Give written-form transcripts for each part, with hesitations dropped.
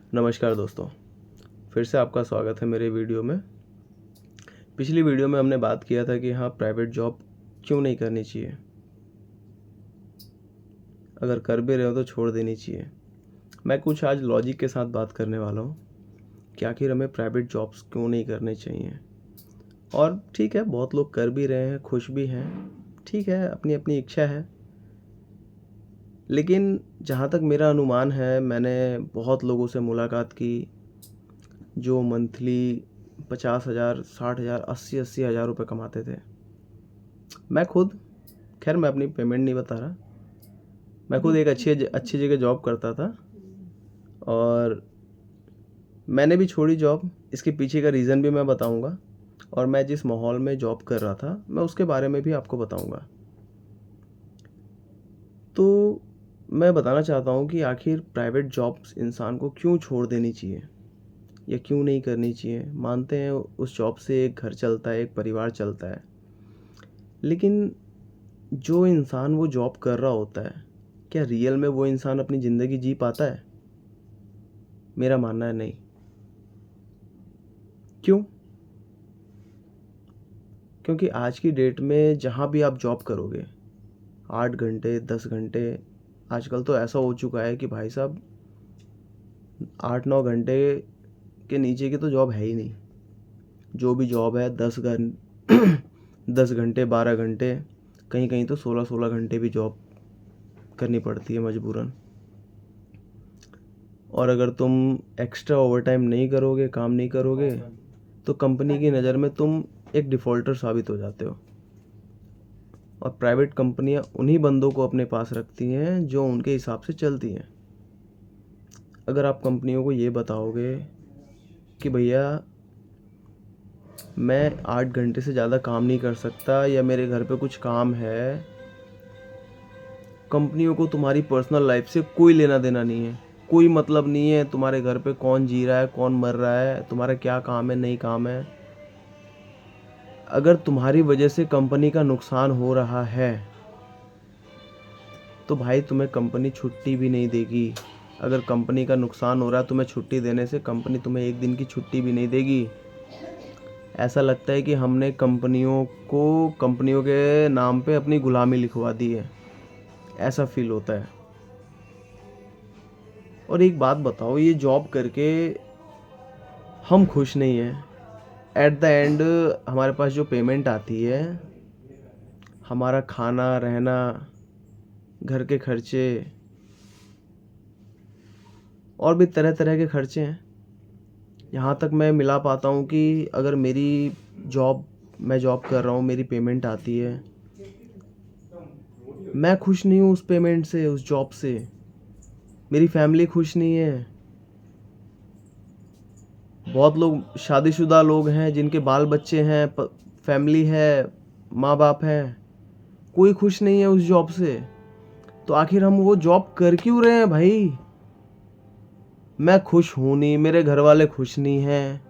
नमस्कार दोस्तों, फिर से आपका स्वागत है मेरे वीडियो में। पिछली वीडियो में हमने बात किया था कि हाँ, प्राइवेट जॉब क्यों नहीं करनी चाहिए, अगर कर भी रहे हो तो छोड़ देनी चाहिए। मैं कुछ आज लॉजिक के साथ बात करने वाला हूँ कि आखिर हमें प्राइवेट जॉब्स क्यों नहीं करने चाहिए। और ठीक है, बहुत लोग कर भी रहे हैं, खुश भी हैं, ठीक है, अपनी अपनी इच्छा है। लेकिन जहाँ तक मेरा अनुमान है, मैंने बहुत लोगों से मुलाकात की जो मंथली 50,000, 60,000, 80,000 रुपये कमाते थे। मैं खुद, खैर मैं अपनी पेमेंट नहीं बता रहा, मैं खुद एक अच्छी जगह जॉब करता था और मैंने भी छोड़ी जॉब। इसके पीछे का रीज़न भी मैं बताऊंगा और मैं जिस माहौल में जॉब कर रहा था मैं उसके बारे में भी आपको बताऊंगा। तो मैं बताना चाहता हूँ कि आखिर प्राइवेट जॉब्स इंसान को क्यों छोड़ देनी चाहिए या क्यों नहीं करनी चाहिए। मानते हैं उस जॉब से एक घर चलता है, एक परिवार चलता है, लेकिन जो इंसान वो जॉब कर रहा होता है, क्या रियल में वो इंसान अपनी ज़िंदगी जी पाता है? मेरा मानना है नहीं। क्यों? क्योंकि आज की डेट में जहाँ भी आप जॉब करोगे, 8 घंटे, 10 घंटे, आजकल तो ऐसा हो चुका है कि भाई साहब 8-9 घंटे के नीचे की तो जॉब है ही नहीं। जो भी जॉब है 10 घंटे, 12 घंटे, कहीं कहीं तो 16-16 घंटे भी जॉब करनी पड़ती है मजबूरन। और अगर तुम एक्स्ट्रा ओवरटाइम नहीं करोगे, काम नहीं करोगे, तो कंपनी की नज़र में तुम एक डिफ़ॉल्टर साबित हो जाते हो। और प्राइवेट कंपनियां उन्हीं बंदों को अपने पास रखती हैं जो उनके हिसाब से चलती हैं। अगर आप कंपनियों को ये बताओगे कि भैया मैं 8 घंटे से ज़्यादा काम नहीं कर सकता या मेरे घर पे कुछ काम है, कंपनियों को तुम्हारी पर्सनल लाइफ से कोई लेना देना नहीं है, कोई मतलब नहीं है तुम्हारे घर पे कौन जी रहा है, कौन मर रहा है, तुम्हारा क्या काम है, नहीं काम है। अगर तुम्हारी वजह से कंपनी का नुकसान हो रहा है तो भाई तुम्हें कंपनी छुट्टी भी नहीं देगी। अगर कंपनी का नुकसान हो रहा है, तुम्हें छुट्टी देने से कंपनी तुम्हें एक दिन की छुट्टी भी नहीं देगी। ऐसा लगता है कि हमने कंपनियों के नाम पे अपनी गुलामी लिखवा दी है, ऐसा फील होता है। और एक बात बताओ, ये जॉब करके हम खुश नहीं हैं। एट द एंड हमारे पास जो पेमेंट आती है, हमारा खाना, रहना, घर के खर्चे और भी तरह तरह के खर्चे हैं, यहाँ तक मैं मिला पाता हूँ कि अगर मैं जॉब कर रहा हूँ, मेरी पेमेंट आती है, मैं खुश नहीं हूँ उस पेमेंट से, उस जॉब से, मेरी फैमिली खुश नहीं है। बहुत लोग शादीशुदा लोग हैं जिनके बाल बच्चे हैं, फैमिली है, माँ बाप हैं, कोई खुश नहीं है उस जॉब से। तो आखिर हम वो जॉब कर क्यों रहे हैं भाई? मैं खुश हूँ नहीं, मेरे घर वाले खुश नहीं हैं,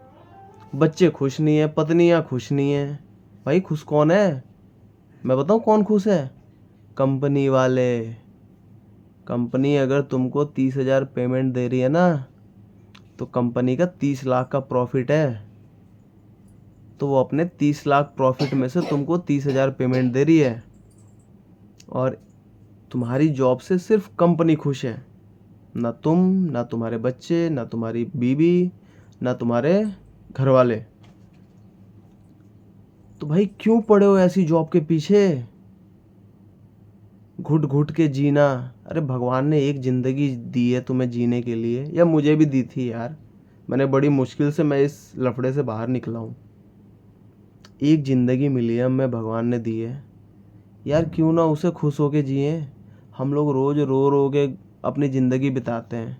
बच्चे खुश नहीं हैं, पत्नियाँ खुश नहीं हैं। भाई खुश कौन है? मैं बताऊँ कौन खुश है? कंपनी वाले। कंपनी अगर तुमको 30,000 पेमेंट दे रही है ना, तो कंपनी का 30 लाख का प्रॉफिट है, तो वो अपने 30 लाख प्रॉफिट में से तुमको 30,000 पेमेंट दे रही है। और तुम्हारी जॉब से सिर्फ कंपनी खुश है, ना तुम, ना तुम्हारे बच्चे, ना तुम्हारी बीवी, ना तुम्हारे घर वाले। तो भाई क्यों पड़े हो ऐसी जॉब के पीछे? घुट घुट के जीना। अरे भगवान ने एक ज़िंदगी दी है तुम्हें जीने के लिए, या मुझे भी दी थी यार। मैंने बड़ी मुश्किल से मैं इस लफड़े से बाहर निकला हूँ। एक ज़िंदगी मिली है, मैं भगवान ने दी है यार, क्यों ना उसे खुश होके जिए। हम लोग रोज़ रो रो के अपनी ज़िंदगी बिताते हैं।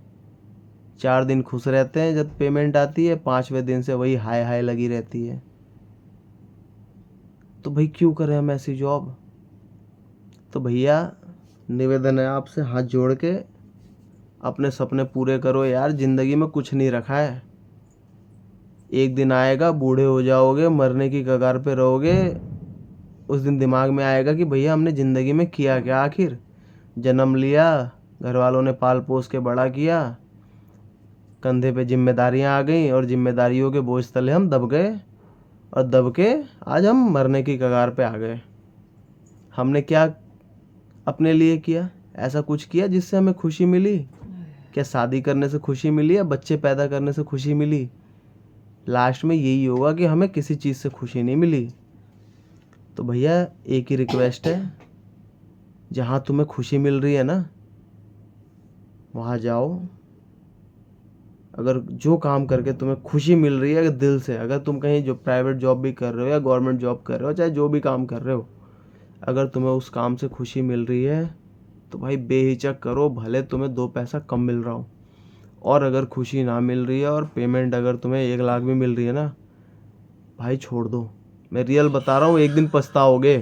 4 दिन खुश रहते हैं, जब पेमेंट आती है 5वें दिन से वही हाय हाय लगी रहती है। तो भाई क्यों करें हम ऐसी जॉब? तो भैया निवेदन है आपसे हाथ जोड़ के, अपने सपने पूरे करो यार। ज़िंदगी में कुछ नहीं रखा है। एक दिन आएगा, बूढ़े हो जाओगे, मरने की कगार पे रहोगे, उस दिन दिमाग में आएगा कि भैया हमने ज़िंदगी में किया क्या आखिर। जन्म लिया, घर वालों ने पाल पोस के बड़ा किया, कंधे पे जिम्मेदारियां आ गई और जिम्मेदारियों के बोझ तले हम दब गए और दब के आज हम मरने की कगार पे आ गए। हमने क्या अपने लिए किया? ऐसा कुछ किया जिससे हमें खुशी मिली? क्या शादी करने से खुशी मिली या बच्चे पैदा करने से खुशी मिली? लास्ट में यही होगा कि हमें किसी चीज़ से खुशी नहीं मिली। तो भैया एक ही रिक्वेस्ट है, जहाँ तुम्हें खुशी मिल रही है ना वहाँ जाओ। अगर जो काम करके तुम्हें खुशी मिल रही है, अगर दिल से, अगर तुम कहीं जो प्राइवेट जॉब भी कर रहे हो या गवर्नमेंट जॉब कर रहे हो, चाहे जो भी काम कर रहे हो, अगर तुम्हें उस काम से खुशी मिल रही है तो भाई बेहिचक करो, भले तुम्हें 2 पैसा कम मिल रहा हो। और अगर खुशी ना मिल रही है और पेमेंट अगर तुम्हें 1 लाख भी मिल रही है ना, भाई छोड़ दो। मैं रियल बता रहा हूँ, एक दिन पछताओगे।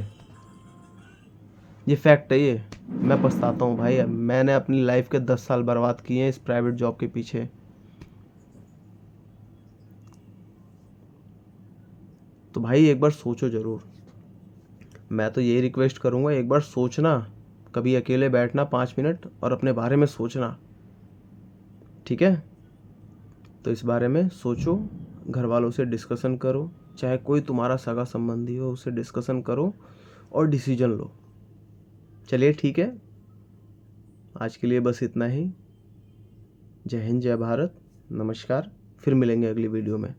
ये फैक्ट है ये। मैं पछताता हूँ भाई, मैंने अपनी लाइफ के 10 साल बर्बाद किए हैं इस प्राइवेट जॉब के पीछे। तो भाई एक बार सोचो ज़रूर। मैं तो यही रिक्वेस्ट करूँगा, एक बार सोचना, कभी अकेले बैठना 5 मिनट और अपने बारे में सोचना, ठीक है? तो इस बारे में सोचो, घर वालों से डिस्कशन करो, चाहे कोई तुम्हारा सगा संबंधी हो उससे डिस्कशन करो और डिसीजन लो। चलिए ठीक है, आज के लिए बस इतना ही। जय हिंद, जय भारत, नमस्कार। फिर मिलेंगे अगली वीडियो में।